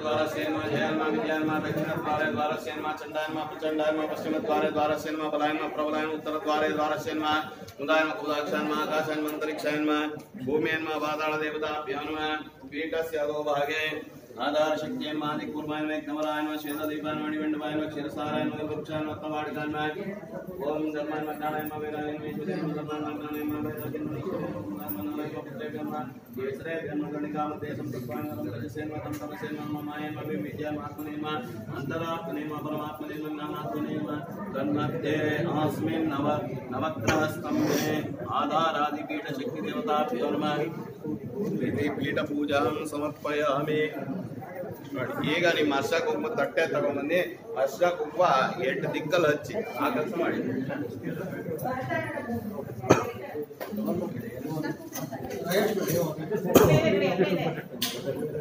द्वारसेन्मा जयन्मा विजयन्मा दक्षिणद्वारे द्वारसेन्मा चण्डायन्मा प्रचण्डायन्मा पश्चिमद्वारे द्वारसेन्मा बलायन्मा प्रबलायन्मा उत्तरद्वारे द्वारसेन्मा उदायन्मा कुदाक्षान्मा आकाशान्मा अन्तरिक्षान्मा भूम्यान्मा पातालदेवताभ्यो नमः पीठस्य अधोभागे आधार शक्तियन्मा दिक्कुर्मायन्मा कमलायन्मा श्वेतदीपान्मा मणिमण्डपायन्मा क्षीरसारायन्मा वृक्षान्मा उत्तमाडिकान्मा ओम धर्मान्मा ज्ञानायन्मा वेदायन्मा ईश्वरेन्मा धर्मान्मा ज्ञानायन्मा वेदायन्मा पुत्रेभ्यन्मा केसरेभ्यन्मा गणिकामदेशं तत्त्वान्मा रजसेन्मा तमसेन्मा मायन्मा विद्यान्मा आत्मनेन्मा अन्तरात्मनेन्मा परमात्मनेन्मा ज्ञानात्मनेन्मा तन्मध्ये अस्मिन् नवग्रहस्तम्भे आधारादिपीठ शक्तिदेवताभ्यो नमः पीठ पूजां समर्पयामि। ಈಗ ನಿಮ್ಮ ಹರ್ಷ ಕುಂಕುಮ ತಟ್ಟೆ ತಗೊಂಡ್ಬಂದು ಹರ್ಷ ಕುಂಕುಮ 8 ದಿಕ್ಕಲ್ಲಿ ಹಚ್ಚಿ ಆ ಕೆಲಸ ಮಾಡಿ.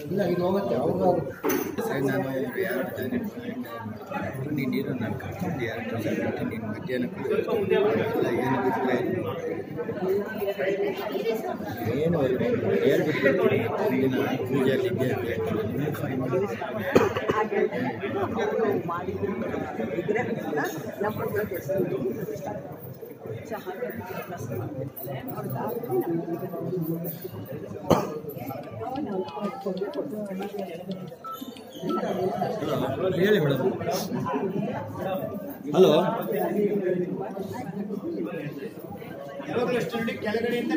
ಇಲ್ಲ ಇದು ಹೋಗುತ್ತೆ ಅವ್ರಿಗೂ ಸರಿ. ನಾನು ನೀರು ನಾನು ಕರ್ಕೊಂಡು 2 ವರ್ಷ ನೀನು ಮಧ್ಯಾಹ್ನ ಎಲ್ಲ ಏನು ಬಿಟ್ಟರೆ ಏನು ಹೇಳ್ಬಿಟ್ಟು ದಿನ ಪೂಜೆಯಲ್ಲಿದ್ದೆ ಹೇಳಿ ಮೇಡಮ್. ಹಲೋ, ಕೆಳಗಡೆಯಿಂದ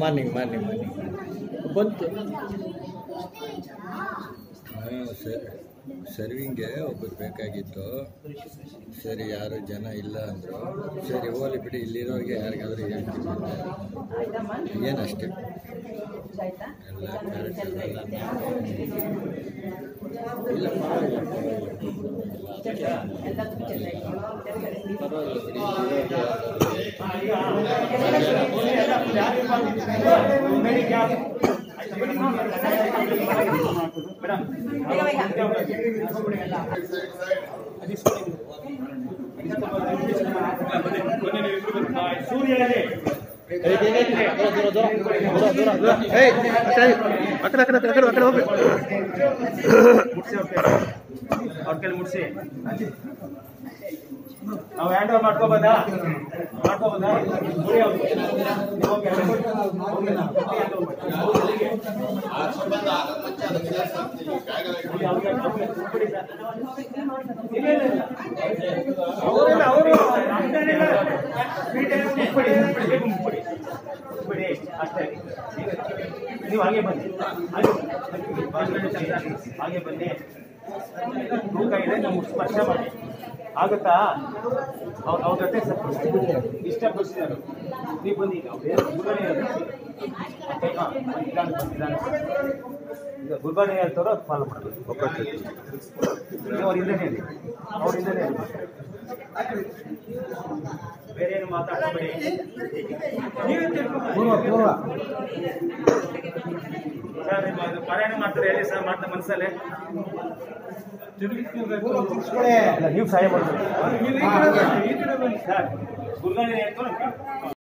ಮಾರ್ನಿಂಗ್ ಬಂತು. ಸರ್ವಿಂಗ್ಗೆ ಒಬ್ಬರು ಬೇಕಾಗಿತ್ತು. ಸರಿ, ಯಾರು ಜನ ಇಲ್ಲ ಅಂದರು. ಸರಿ ಹೋಗ್ಲಿ ಬಿಡಿ, ಇಲ್ಲಿರೋರಿಗೆ ಯಾರಿಗಾದ್ರೂ ಹೇಳ್ತೀನಿ ಏನಷ್ಟೇ. ಎಲ್ಲ ಕ್ಯಾರೆಟ್ ಎಲ್ಲ ಇಲ್ಲ ಮುಟ್ಸಿ ನಾವು ಹ್ಯಾಂಡ್ ಓವರ್ ಮಾಡ್ಕೋಬೋದಾ? ಅಷ್ಟೇ, ನೀವು ಹಾಗೆ ಬನ್ನಿ, ಹಾಗೆ ಬನ್ನಿ. ತೂಕ ಇದೆ, ನಾವು ಸ್ಪರ್ಶ ಮಾಡಿ ಆಗುತ್ತಾ? ಅವ್ರ ಜೊತೆ ಇಷ್ಟ ಪಡಿಸಿದ್ದಾರೆ. ನೀವು ಬನ್ನಿ, ಈಗ ಗುಲ್ಬರ್ಗ ಹೇಳ್ತಾರೋ ಅದು ಫಾಲೋ ಮಾಡಬೇಕು. ಅವ್ರಿಂದನೇ ಹೇಳಿ, ಅವರಿಂದನೇ ಹೇಳಿ, ಬೇರೆ ಏನು ಮಾತಾಡಬೇಡಿ. ಪಾರಾಯಣ ಮಾಡ್ತಾರೆ ಹೇಳಿ ಸರ್, ಮಾಡ್ತಾ ಮನಸ್ಸಲ್ಲೇ ನೀವು ಸಹಾಯ ಮಾಡ್ತೀವಿ. ಗುಲ್ಬರ್ಗ ಹೇಳ್ತಾರೋ